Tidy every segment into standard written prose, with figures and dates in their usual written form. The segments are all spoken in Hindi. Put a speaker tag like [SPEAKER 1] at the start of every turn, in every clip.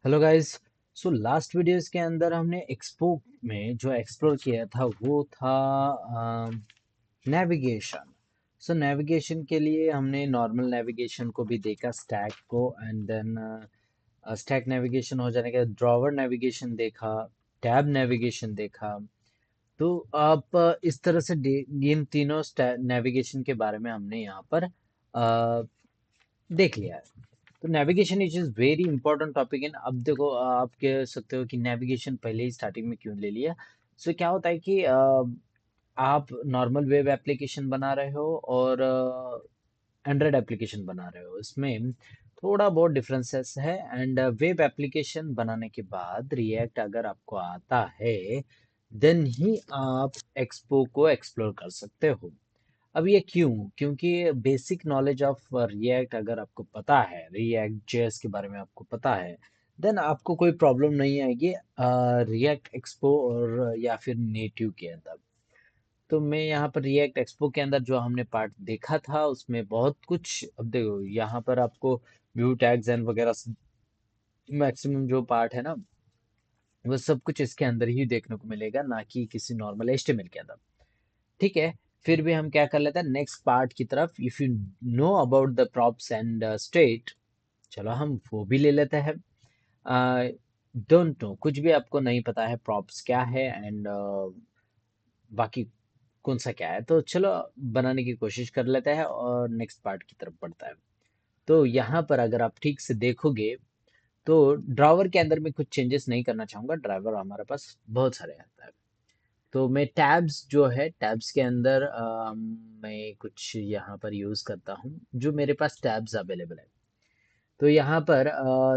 [SPEAKER 1] Hello guys. So last videos के अंदर हमने एक्सपो में जो एक्सप्लोर किया था वो था नेविगेशन। सो नेविगेशन के लिए हमने नॉर्मल नेविगेशन को भी देखा, स्टैक को, एंड देन स्टैक नेविगेशन हो जाने के बाद ड्रॉवर नेविगेशन देखा, टैब नेविगेशन देखा। तो आप इस तरह से इन तीनों नेविगेशन के बारे में हमने यहाँ पर देख लिया है। तो navigation is very important topic in. अब देखो, आप कह सकते हो कि नेविगेशन पहले ही स्टार्टिंग में क्यों ले लिया। सो क्या होता है कि आप नॉर्मल वेब एप्लीकेशन बना रहे हो और एंड्रॉयड एप्लीकेशन बना रहे हो, इसमें थोड़ा बहुत डिफरेंसेस है। एंड वेब एप्लीकेशन बनाने के बाद रिएक्ट अगर आपको आता है देन ही आप एक्सपो को एक्सप्लोर कर सकते हो। अब ये क्यों? क्योंकि बेसिक नॉलेज ऑफ रिएक्ट अगर आपको पता है, रिएक्ट जेएस के बारे में आपको पता है, देन आपको कोई प्रॉब्लम नहीं आएगी रिएक्ट एक्सपो और या फिर नेटिव के अंदर। तो मैं यहाँ पर रिएक्ट एक्सपो के अंदर जो हमने पार्ट देखा था उसमें बहुत कुछ, अब देखो यहाँ पर आपको व्यू टैग्स एंड वगैरह मैक्सिमम जो पार्ट है ना, वो सब कुछ इसके अंदर ही देखने को मिलेगा, ना कि किसी नॉर्मल एचटीएमएल के अंदर। ठीक है। फिर भी हम क्या कर लेते हैं नेक्स्ट पार्ट की तरफ। If you know about the props and state, चलो हम वो भी ले लेते हैं। डोंट नो, कुछ भी आपको नहीं पता है प्रॉप्स क्या है एंड बाकी कौन सा क्या है, तो चलो बनाने की कोशिश कर लेते हैं और नेक्स्ट पार्ट की तरफ बढ़ता है। तो यहाँ पर अगर आप ठीक से देखोगे तो ड्रावर के अंदर में कुछ चेंजेस नहीं करना चाहूंगा, ड्राइवर हमारे पास बहुत सारे आता है। तो मैं टैब्स जो है, टैब्स के अंदर मैं कुछ यहाँ पर यूज़ करता हूँ जो मेरे पास टैब्स अवेलेबल है। तो यहाँ पर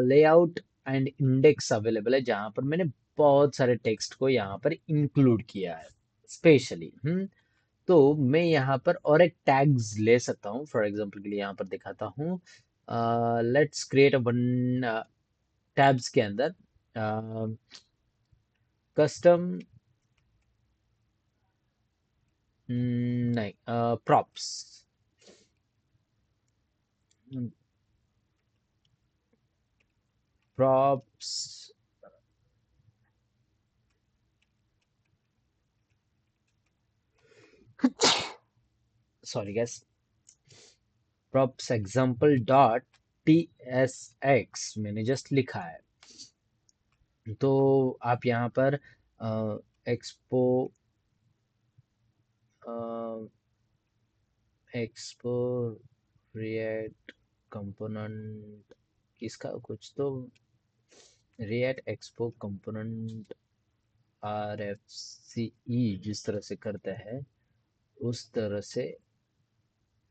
[SPEAKER 1] लेआउट एंड इंडेक्स अवेलेबल है, जहाँ पर मैंने बहुत सारे टेक्स्ट को यहाँ पर इंक्लूड किया है स्पेशली। तो मैं यहाँ पर और एक टैग्स ले सकता हूँ। फॉर एग्जांपल के लिए यहाँ पर दिखाता हूँ। Let's create a one tabs के अंदर कस्टम, नहीं, props. props sorry guys, props example dot tsx मैंने जस्ट लिखा है। तो आप यहाँ पर एक्सपो एक्सपो रिएक्ट कंपोनेंट, इसका कुछ तो react expo component R F C E जिस तरह से करते हैं उस तरह से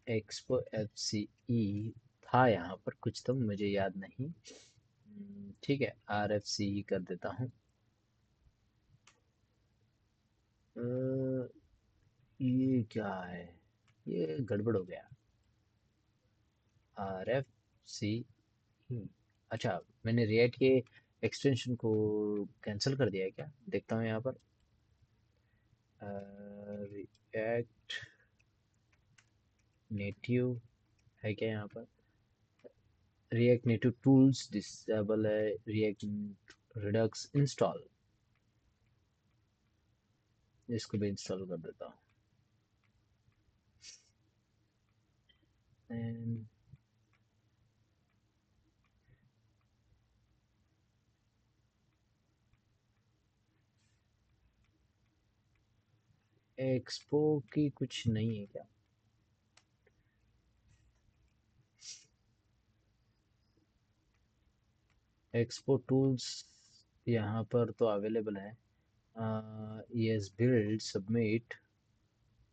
[SPEAKER 1] एक्सपो एफ सी ई था यहाँ पर कुछ, तो मुझे याद नहीं। ठीक है, आर एफ सी ई कर देता हूँ। ये क्या है? ये गड़बड़ हो गया। आर एफ सी ई, अच्छा, मैंने रिएक्ट के एक्सटेंशन को कैंसिल कर दिया है क्या? देखता हूँ यहाँ पर। रिएक्ट नेटिव है क्या यहाँ पर? रिएक्ट नेटिव टूल्स डिसेबल है, रिएक्ट रिडक्स इंस्टॉल, इसको भी इंस्टॉल कर देता हूँ। एक्सपो की कुछ नहीं है क्या? एक्सपो टूल्स यहाँ पर तो अवेलेबल है। यस, बिल्ड, सबमिट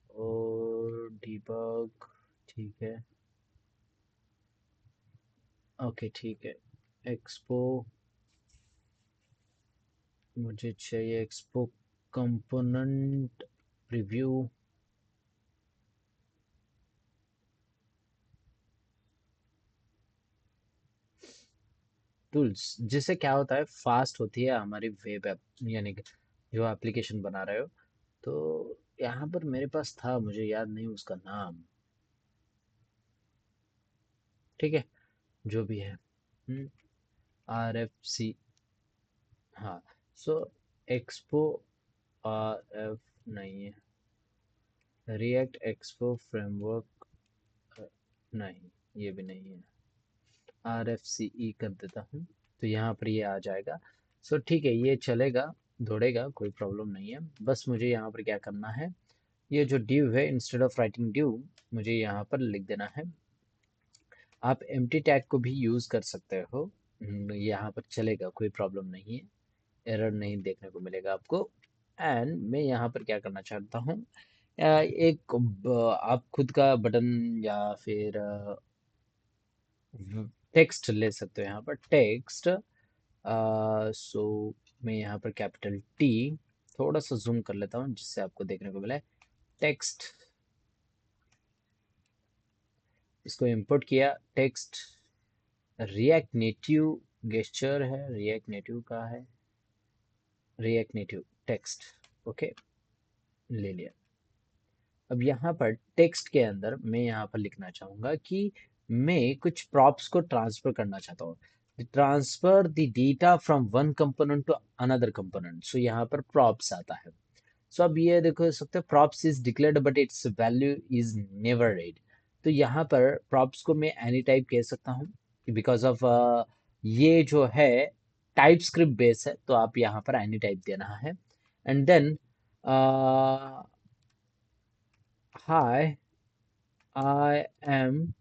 [SPEAKER 1] और डिबग। ठीक है, ओके, ठीक है। एक्सपो मुझे चाहिए, एक्सपो कंपोनेंट प्रीव्यू। टूल्स जिससे क्या होता है, फास्ट होती है हमारी वेब ऐप, यानी कि जो एप्लीकेशन बना रहे हो। तो यहाँ पर मेरे पास था, मुझे याद नहीं उसका नाम। ठीक है, जो भी है। आर एफ सी हाँ, सो एक्सपो एफ नहीं है, रिएक्ट एक्सपो फ्रेमवर्क नहीं, ये भी नहीं है। आर एफ सी ई कर देता हूँ, तो यहाँ पर ये आ जाएगा। सो ठीक है, ये चलेगा, दौड़ेगा, कोई प्रॉब्लम नहीं है। बस मुझे यहाँ पर क्या करना है, ये जो div है, इंस्टेड ऑफ राइटिंग div, मुझे यहाँ पर लिख देना है। आप एम्प्टी टैग को भी यूज कर सकते हो, यहाँ पर चलेगा, कोई प्रॉब्लम नहीं है, एरर नहीं देखने को मिलेगा आपको। एंड मैं यहाँ पर क्या करना चाहता हूँ, एक आप खुद का बटन या फिर टेक्स्ट ले सकते हो, यहाँ पर टेक्स्ट। सो मैं यहाँ पर कैपिटल टी, थोड़ा सा जूम कर लेता हूँ जिससे आपको देखने को मिले, टेक्स्ट, इसको इंपोर्ट किया, टेक्स्ट रिएक्ट नेटिव गेस्चर है, रिएक्ट नेटिव का है, रिएक्ट नेटिव टेक्स्ट, ओके, ले लिया। अब यहाँ पर टेक्स्ट के अंदर मैं यहाँ पर लिखना चाहूंगा कि मैं कुछ प्रॉप्स को ट्रांसफर करना चाहता हूँ, transfer the data from one component to another component. So यहाँ पर प्रॉप्स आता है। सो अब ये देखो सकते हो, props is declared but it's value is never read. तो यहाँ पर प्रॉप्स को मैं एनी टाइप कह सकता हूँ, बिकॉज ऑफ ये जो है टाइप स्क्रिप्ट बेस है, तो आप यहाँ पर एनी टाइप देना है। And then hi I am,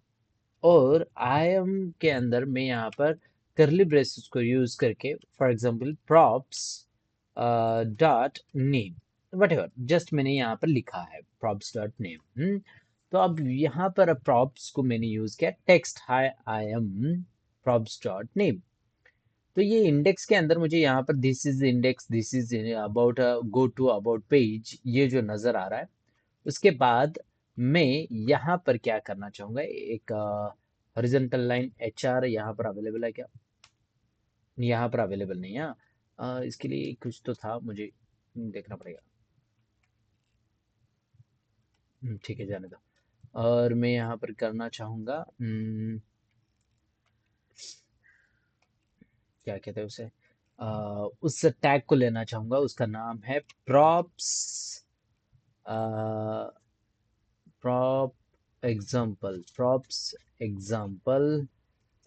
[SPEAKER 1] और आई एम के अंदर मैं यहाँ पर करली ब्रेसेस को यूज करके, for example props dot name what ever, just मैंने यहाँ पर लिखा है प्रॉप्स डॉट नेम। तो अब यहाँ पर प्रॉप्स को मैंने यूज किया, text hi I am props dot name. तो ये इंडेक्स के अंदर मुझे यहाँ पर this is index, this is about, go to about page, ये जो नजर आ रहा है। उसके बाद मैं यहाँ पर क्या करना चाहूंगा, एक हॉरिजॉन्टल लाइन एच आर यहाँ पर अवेलेबल है क्या, यहाँ पर अवेलेबल नहीं है। इसके लिए कुछ तो था, मुझे देखना पड़ेगा। ठीक है, जाने दो। और मैं यहाँ पर करना चाहूंगा, क्या कहते हैं उसे, उस टैग को लेना चाहूंगा, उसका नाम है props, prop example, props example.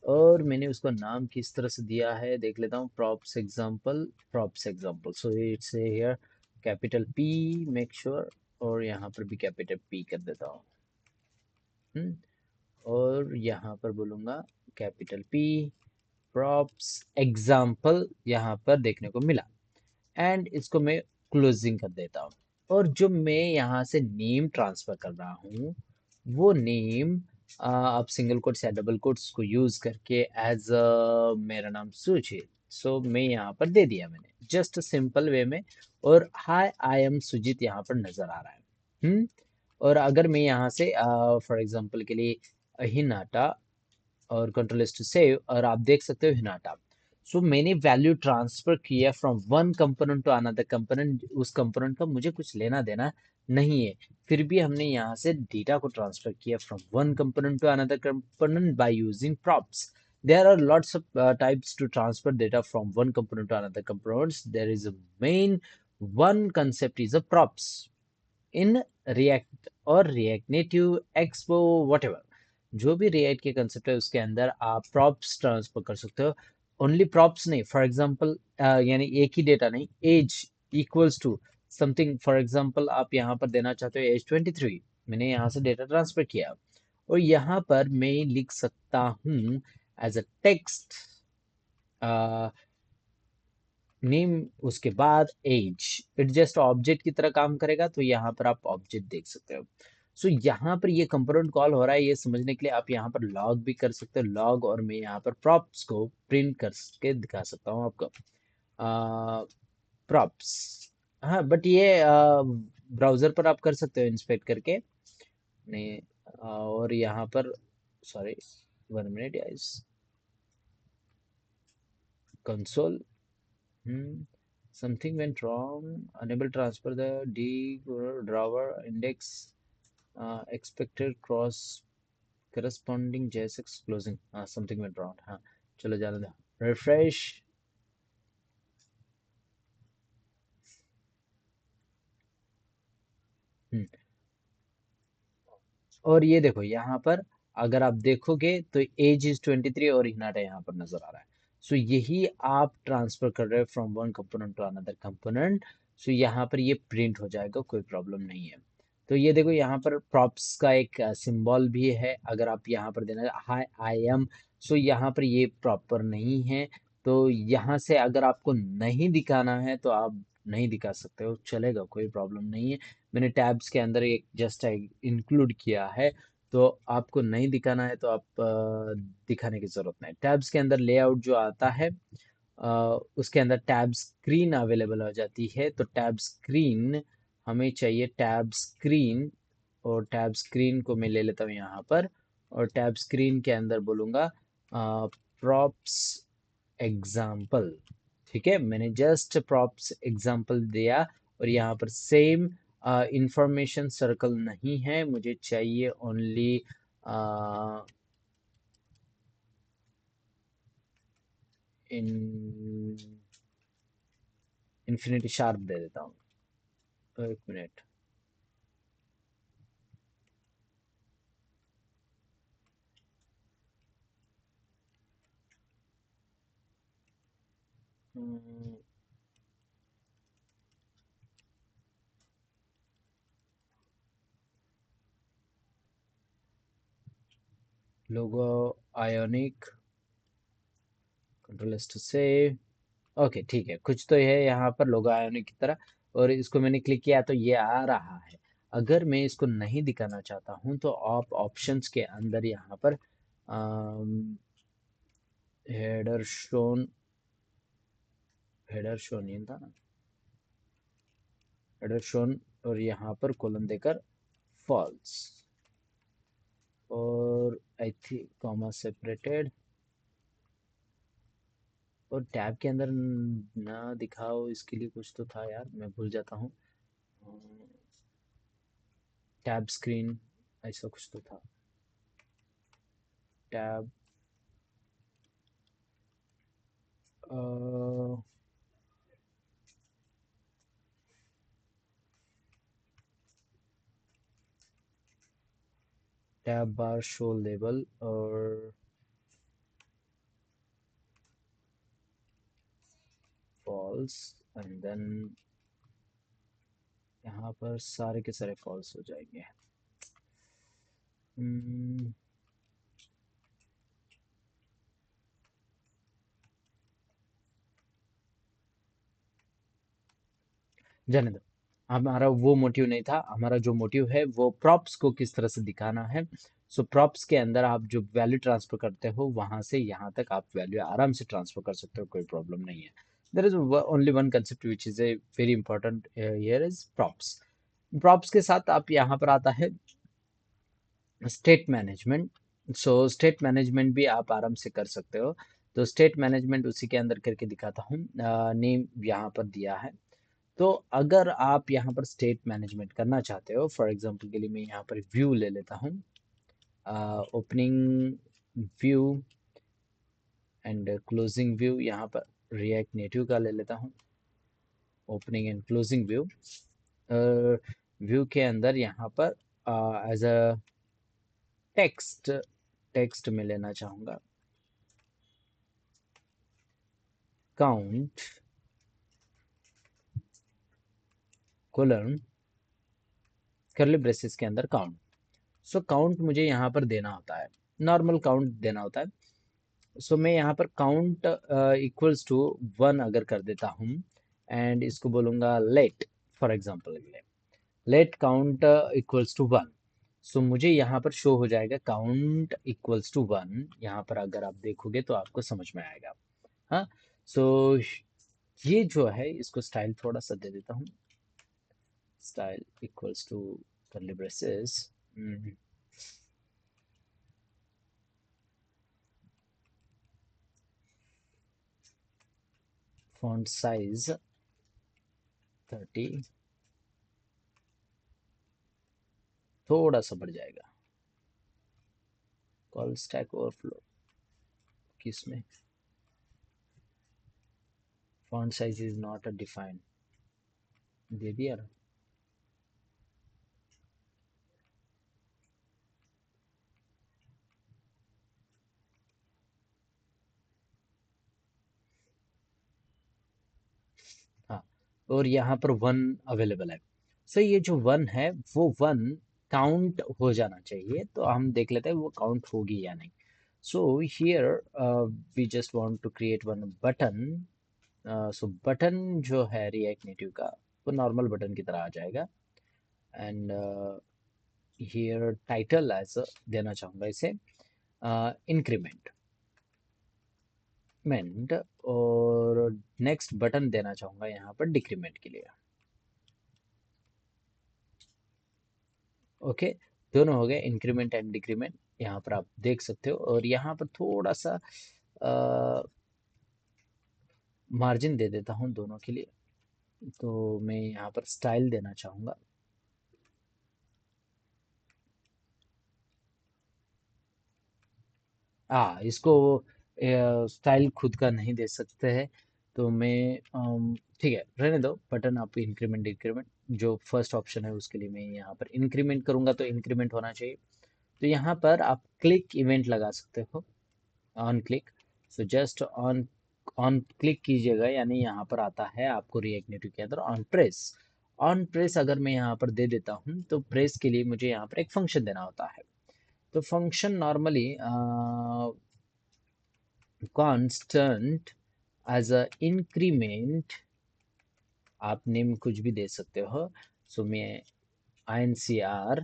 [SPEAKER 1] और मैंने उसको नाम किस तरह से दिया है देख लेता हूँ, props example, props example. So it's here capital P, make sure, और यहाँ पर भी कैपिटल पी कर देता हूँ। हम्म, और यहाँ पर बोलूँगा कैपिटल पी, प्रॉप्स एग्जाम्पल, यहाँ पर देखने को मिला। एंड इसको मैं क्लोजिंग कर देता हूँ। और जो मैं यहाँ से नेम ट्रांसफर कर रहा हूँ, वो नेम आप सिंगल कोट्स या डबल कोट्स को यूज करके एज मेरा नाम सुजीत, सो मैं यहाँ पर दे दिया मैंने, जस्ट सिंपल वे में। और हाय आई एम सुजीत यहाँ पर नजर आ रहा है। और अगर मैं यहाँ से फॉर एग्जांपल के लिए हिनाटा, और कंट्रोल एस टू सेव, और आप देख सकते हो हिनाटा। सो मैंने वैल्यू ट्रांसफर किया from one component to another component, उस कंपोनेंट का मुझे कुछ लेना देना नहीं है, फिर भी हमने यहाँ से डेटा को ट्रांसफर किया from one component to another component by using props. There are lots of types to transfer data from one component to another components. There is a main one concept is a props in React और रिएक्ट नेटिव एक्सपो whatever, जो भी रिएक्ट के कंसेप्ट है उसके अंदर आप प्रॉप्स ट्रांसफर कर सकते हो। ओनली प्रॉप्स नहीं, फॉर एग्जांपल यानी एक ही डेटा नहीं, age equals to something, for example आप यहाँ पर देना चाहते हो एज 23, मैंने यहाँ से डेटा ट्रांसफर किया, और यहाँ पर मैं लिख सकता हूँ एज अ टेक्स्ट नेम, उसके बाद एज, इट जस्ट ऑब्जेक्ट की तरह काम करेगा, तो यहाँ पर आप ऑब्जेक्ट देख सकते हो। सो यहाँ पर ये कंपोनेंट कॉल हो रहा है, ये समझने के लिए आप यहाँ पर लॉग भी कर सकते हो, लॉग, और मैं यहाँ पर प्रॉप्स को प्रिंट करके दिखा सकता हूँ आपको, प्रॉप्स। हाँ, बट ये ब्राउजर पर आप कर सकते हो इंस्पेक्ट करके, नहीं, और यहाँ पर, sorry, 1 minute guys, console, something went wrong. Unable to transfer the D drawer index. Expected cross corresponding JSX closing. Something went wrong. हाँ, चलो जाने दो. Refresh. हम्म, और ये देखो यहाँ पर अगर आप देखोगे तो एज इज 23 और हिनाटा यहाँ पर नजर आ रहा है। सो यही आप ट्रांसफर कर रहे हो from one component to another component. So यहाँ पर ये प्रिंट हो जाएगा, कोई प्रॉब्लम नहीं है। तो ये देखो यहाँ पर प्रॉप्स का एक सिंबल भी है, अगर आप यहाँ पर देना हाई आई एम। सो यहाँ पर ये प्रॉपर नहीं है, तो यहाँ से अगर आपको नहीं दिखाना है तो आप नहीं दिखा सकते हो, चलेगा, कोई प्रॉब्लम नहीं है। मैंने टैब्स के अंदर एक जस्ट इंक्लूड किया है, तो आपको नहीं दिखाना है तो आप दिखाने की जरूरत नहीं। टैब्स के अंदर लेआउट जो आता है उसके अंदर टैब स्क्रीन अवेलेबल हो जाती है, तो टैब स्क्रीन हमें चाहिए, टैब स्क्रीन। और टैब स्क्रीन को मैं ले लेता हूँ यहाँ पर, और टैब स्क्रीन के अंदर बोलूँगा प्रॉप्स एग्जाम्पल। ठीक है, मैंने जस्ट प्रॉप्स एग्जाम्पल दिया, और यहाँ पर सेम इंफॉर्मेशन सर्कल नहीं है, मुझे चाहिए ओनली इन इन्फिनिटी शार्प दे देता हूँ। एक मिनट। Logo ionic control S to save. Okay ठीक है, कुछ तो है यहाँ पर लोगो आयोनिक की तरह, और इसको मैंने क्लिक किया तो ये आ रहा है। अगर मैं इसको नहीं दिखाना चाहता हूँ तो आप ऑप्शंस के अंदर यहाँ पर हेडर शोन, हेडर शोन नहीं था ना, हेडर शोन, और यहाँ पर कॉलम देकर फॉल्स, और आई थिंक कॉमा सेपरेटेड, और टैब के अंदर ना दिखाओ, इसके लिए कुछ तो था यार, मैं भूल जाता हूँ। टैब स्क्रीन ऐसा कुछ तो था, टैब टैब बार शो लेबल और फॉल्स, एंड देन यहाँ पर सारे के सारे फॉल्स हो जाएंगे। हम्म, जाने दो, हमारा वो मोटिव नहीं था। हमारा जो मोटिव है वो प्रॉप्स को किस तरह से दिखाना है। सो प्रॉप्स के अंदर आप जो वैल्यू ट्रांसफर करते हो वहां से यहाँ तक आप वैल्यू आराम से ट्रांसफर कर सकते हो, कोई प्रॉब्लम नहीं है। There is only one concept which is a very important here is props. Props के साथ आप यहाँ पर आता है स्टेट मैनेजमेंट। सो स्टेट मैनेजमेंट भी आप आराम से कर सकते हो, तो स्टेट मैनेजमेंट उसी के अंदर करके दिखाता हूँ। नेम यहाँ पर दिया है, तो अगर आप यहाँ पर स्टेट मैनेजमेंट करना चाहते हो, फॉर एग्जांपल के लिए मैं यहाँ पर व्यू ले लेता हूँ, opening view and closing view, यहाँ पर रिएक्ट नेटिव का ले लेता हूँ, opening and closing view. View के अंदर यहाँ पर एज अ टेक्स्ट, टेक्स्ट में लेना चाहूँगा काउंट कोलन करली ब्रेसेस के अंदर काउंट। सो काउंट मुझे यहाँ पर देना होता है, नॉर्मल काउंट देना होता है। सो मैं यहाँ पर काउंट इक्वल्स टू 1 अगर कर देता हूँ, एंड इसको बोलूँगा let, for example let count equals to 1। So मुझे यहाँ पर शो हो जाएगा काउंट इक्वल्स टू 1, यहाँ पर अगर आप देखोगे तो आपको समझ में आएगा। हाँ, सो ये जो है इसको स्टाइल थोड़ा सा दे देता हूँ, style equals to curly braces, font size 30, थोड़ा सा बढ़ जाएगा, कॉल स्टैक ओवरफ्लो किसमें, font size is not a defined, दे दिया ना। और यहाँ पर वन अवेलेबल है। सो ये जो वन है वो वन काउंट हो जाना चाहिए, तो हम देख लेते हैं वो काउंट होगी या नहीं। So here we just want to create one button. So button जो है रिएक्ट नेटिव का वो नॉर्मल बटन की तरह आ जाएगा। एंड हियर टाइटल एज देना चाहूँगा इसे इंक्रीमेंट मेंट, और नेक्स्ट बटन देना चाहूँगा यहाँ पर डिक्रीमेंट के लिए। ओके, दोनों हो गए इंक्रीमेंट एंड डिक्रीमेंट, यहाँ पर आप देख सकते हो। और यहाँ पर थोड़ा सा मार्जिन दे देता हूँ दोनों के लिए। तो मैं यहाँ पर स्टाइल देना चाहूँगा। इसको स्टाइल खुद का नहीं दे सकते हैं, तो मैं ठीक है रहने दो। बटन आप इंक्रीमेंट डिक्रीमेंट जो फर्स्ट ऑप्शन है उसके लिए मैं यहाँ पर इंक्रीमेंट करूँगा, तो इंक्रीमेंट होना चाहिए। तो यहाँ पर आप क्लिक इवेंट लगा सकते हो, on click. So just on on click कीजिएगा, यानी यहाँ पर आता है आपको रिएक्ट नेटिव के अंदर ऑन प्रेस। ऑन प्रेस अगर मैं यहाँ पर दे देता हूँ, तो प्रेस के लिए मुझे यहाँ पर एक फंक्शन देना होता है। तो function normally constant as a increment, आप नेम कुछ भी दे सकते हो। सो मैं INCR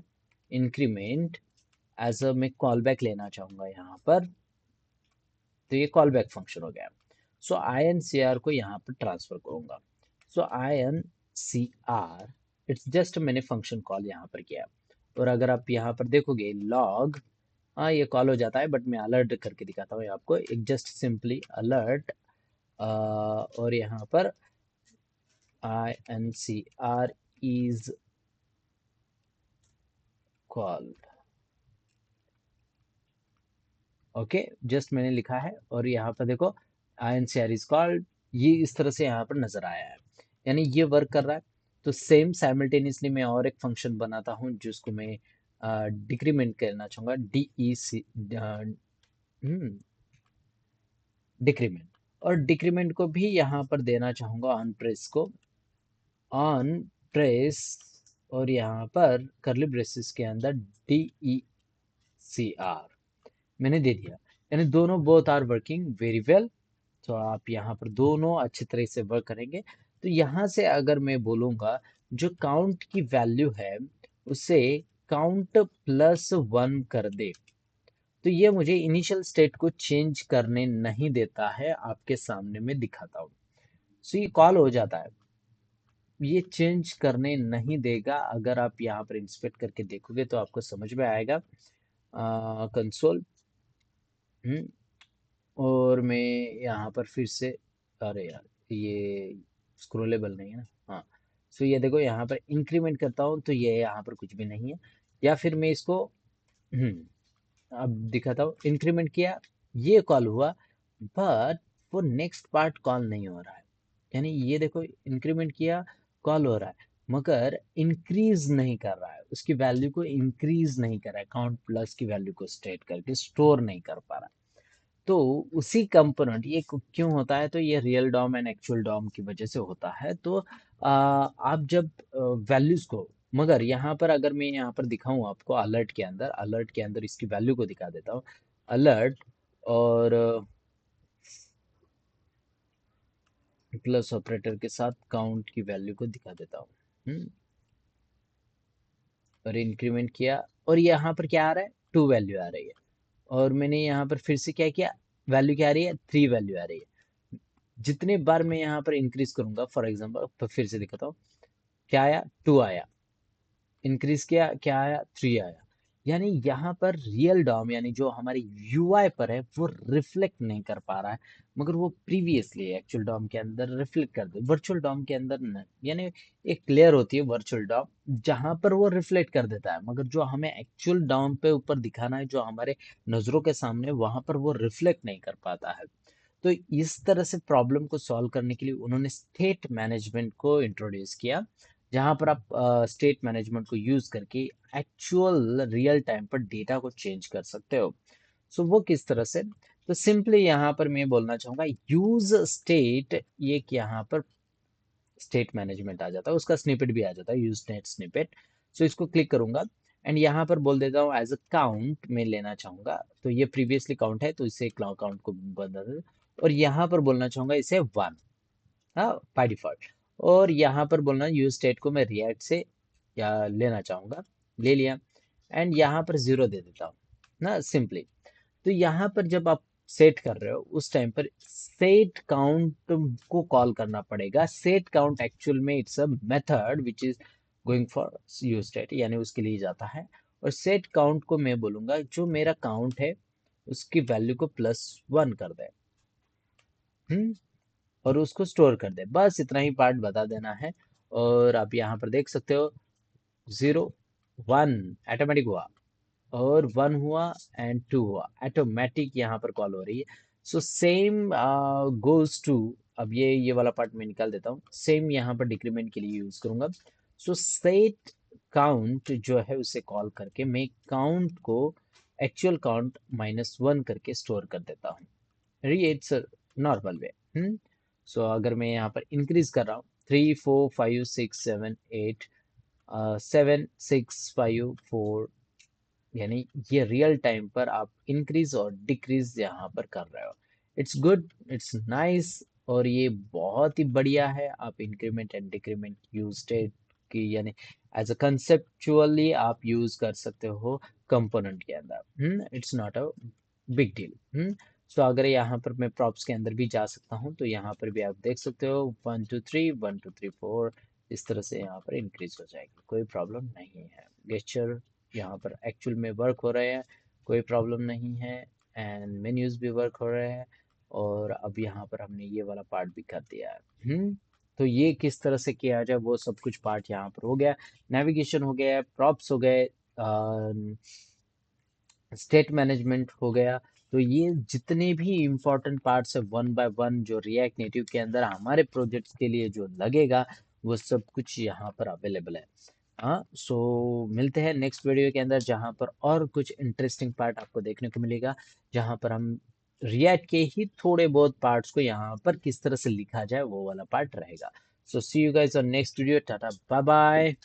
[SPEAKER 1] इंक्रीमेंट एज अ मैं कॉल बैक लेना चाहूँगा यहाँ पर। तो ये कॉल बैक फंक्शन हो गया। सो INCR को यहाँ पर ट्रांसफर करूँगा। सो INCR इट्स जस्ट मैंने फंक्शन कॉल यहाँ पर किया। और अगर आप यहाँ पर देखोगे लॉग, हाँ ये कॉल हो जाता है, बट मैं अलर्ट करके दिखाता हूँ आपको। एक जस्ट सिंपली अलर्ट और यहाँ पर INCR is called। Okay, just मैंने लिखा है और यहाँ पर देखो INCR is called, ये इस तरह से यहाँ पर नजर आया है, यानी ये वर्क कर रहा है। तो सेम साइमल्टेनियसली मैं और एक फंक्शन बनाता हूँ जिसको मैं डिक्रीमेंट करना चाहूँगा, DEC डिक्रीमेंट। और डिक्रीमेंट को भी यहाँ पर देना चाहूँगा ऑन प्रेस को, ऑन प्रेस, और यहाँ पर करली ब्रेसेस के अंदर DECR मैंने दे दिया। यानी दोनों both are working very well. तो आप यहाँ पर दोनों अच्छी तरह से वर्क करेंगे। तो यहाँ से अगर मैं बोलूँगा जो काउंट की वैल्यू है उसे काउंट प्लस वन कर दे, तो ये मुझे इनिशियल स्टेट को चेंज करने नहीं देता है। आपके सामने में दिखाता हूँ। सो ये कॉल हो जाता है, ये चेंज करने नहीं देगा। अगर आप यहाँ पर इंस्पेक्ट करके देखोगे तो आपको समझ में आएगा। कंसोल और मैं यहाँ पर फिर से, अरे यार ये स्क्रोलेबल नहीं है ना। हाँ, सो ये देखो यहाँ पर इंक्रीमेंट करता हूँ तो ये यहाँ पर कुछ भी नहीं है। या फिर मैं इसको अब दिखाता हूँ, इंक्रीमेंट किया, ये कॉल हुआ, बट वो नेक्स्ट पार्ट कॉल नहीं हो रहा है। यानी ये देखो इंक्रीमेंट किया, कॉल हो रहा है, मगर इंक्रीज नहीं कर रहा है, उसकी वैल्यू को इंक्रीज नहीं कर रहा है, काउंट प्लस की वैल्यू को स्टेट करके स्टोर नहीं कर पा रहा। तो उसी कंपोनेंट ये क्यों होता है, तो ये real DOM and actual DOM की वजह से होता है। तो आप जब वैल्यूज को, मगर यहाँ पर अगर मैं यहाँ पर दिखाऊं आपको अलर्ट के अंदर, अलर्ट के अंदर इसकी वैल्यू को दिखा देता हूँ, अलर्ट और प्लस ऑपरेटर के साथ काउंट की वैल्यू को दिखा देता हूँ। और इंक्रीमेंट किया, और यहाँ पर क्या आ रहा है, टू वैल्यू आ रही है। और मैंने यहाँ पर फिर से क्या किया, वैल्यू क्या आ रही है, थ्री वैल्यू आ रही है। जितने बार मैं यहाँ पर इंक्रीज करूंगा, फॉर एग्जांपल तो फिर से दिखाता हूँ, क्या आया, टू आया, इंक्रीज किया क्या आया, थ्री आया। यानी यहाँ पर रियल डॉम यानी जो हमारे UI पर है वो रिफ्लेक्ट नहीं कर पा रहा है, मगर वो प्रीवियसली एक्चुअल डॉम के अंदर रिफ्लेक्ट कर दे, वर्चुअल डॉम के अंदर न, यानी एक लेयर होती है वर्चुअल डॉम जहां पर वो रिफ्लेक्ट कर देता है, मगर जो हमें एक्चुअल डॉम पे ऊपर दिखाना है, जो हमारे नजरों के सामने, वहां पर वो रिफ्लेक्ट नहीं कर पाता है। तो इस तरह से प्रॉब्लम को सॉल्व करने के लिए उन्होंने स्टेट मैनेजमेंट को इंट्रोड्यूस किया, जहां पर आप स्टेट मैनेजमेंट को यूज करके एक्चुअल रियल टाइम पर डेटा को चेंज कर सकते हो। सो वो किस तरह से, तो सिंपली यहाँ पर मैं बोलना चाहूंगा यूज स्टेट, एक यहाँ पर स्टेट मैनेजमेंट आ जाता है, उसका स्निपेट भी आ जाता है, यूज स्टेट स्निपेट। सो इसको क्लिक करूंगा एंड यहाँ पर बोल देता हूँ एज अ काउंट में लेना चाहूंगा, तो ये प्रीवियसली काउंट है तो इसे काउंट को बदल दे। और यहाँ पर बोलना चाहूंगा इसे 1, हाँ, बाय डिफॉल्ट। और यहाँ पर बोलना यूज स्टेट को मैं रिएक्ट से या लेना चाहूंगा, ले लिया। एंड यहाँ पर 0 दे देता हूँ ना, सिंपली। तो यहाँ पर जब आप सेट कर रहे हो उस टाइम पर सेट काउंट को कॉल करना पड़ेगा। सेट काउंट एक्चुअल में it's a method which is going for use state, यानी उसके लिए जाता है। और सेट काउंट को मैं बोलूंगा जो मेरा काउंट है उसकी वैल्यू को +1 कर दे, हम्म, और उसको स्टोर कर दे। बस इतना ही पार्ट बता देना है। और आप यहाँ पर देख सकते हो 0 1 ऑटोमेटिक हुआ, और 1 हुआ एंड 2 हुआ, ऑटोमेटिक यहाँ पर कॉल हो रही है। सो सेम गोज टू, अब ये वाला पार्ट मैं निकाल देता हूँ, सेम यहाँ पर डिक्रीमेंट के लिए यूज करूंगा। सो सेट काउंट जो है उसे कॉल करके मैं काउंट को एक्चुअल काउंट -1 करके स्टोर कर देता हूँ। It's normal way. सो अगर मैं यहाँ पर इंक्रीज कर रहा हूँ 3 4 5 6 7 8 7 6 5 4, यानी ये रियल टाइम पर आप इंक्रीज और डिक्रीज यहाँ पर कर रहे हो। It's good, it's nice. और ये बहुत ही बढ़िया है। आप increment and decrement use state की, यानी एज अ कंसेप्चुअली आप यूज कर सकते हो कंपोनेंट के अंदर। It's not a big deal. So अगर यहाँ पर मैं प्रॉप्स के अंदर भी जा सकता हूँ तो यहाँ पर भी आप देख सकते हो 1 2 3 1 2 3 4, इस तरह से यहाँ पर इंक्रीज हो जाएगी, कोई प्रॉब्लम नहीं है। गेस्चर यहाँ पर एक्चुअल में वर्क हो रहे हैं, कोई प्रॉब्लम नहीं है। एंड मेन्यूज भी वर्क हो रहे हैं। और अब यहाँ पर हमने ये वाला पार्ट भी कर दिया है। तो ये किस तरह से किया जाए वो सब कुछ पार्ट यहाँ पर हो गया। नेविगेशन हो गया, प्रॉप्स हो गए, स्टेट मैनेजमेंट हो गया। तो ये जितने भी इम्पोर्टेंट पार्ट्स है 1 बाय 1 जो रिएक्ट नेटिव के अंदर हमारे प्रोजेक्ट्स के लिए जो लगेगा वो सब कुछ यहाँ पर अवेलेबल है। हाँ, सो मिलते हैं नेक्स्ट वीडियो के अंदर जहाँ पर और कुछ इंटरेस्टिंग पार्ट आपको देखने को मिलेगा, जहाँ पर हम रिएक्ट के ही थोड़े बहुत पार्ट्स को यहाँ पर किस तरह से लिखा जाए वो वाला पार्ट रहेगा। So see you guys on next video, tata bye bye.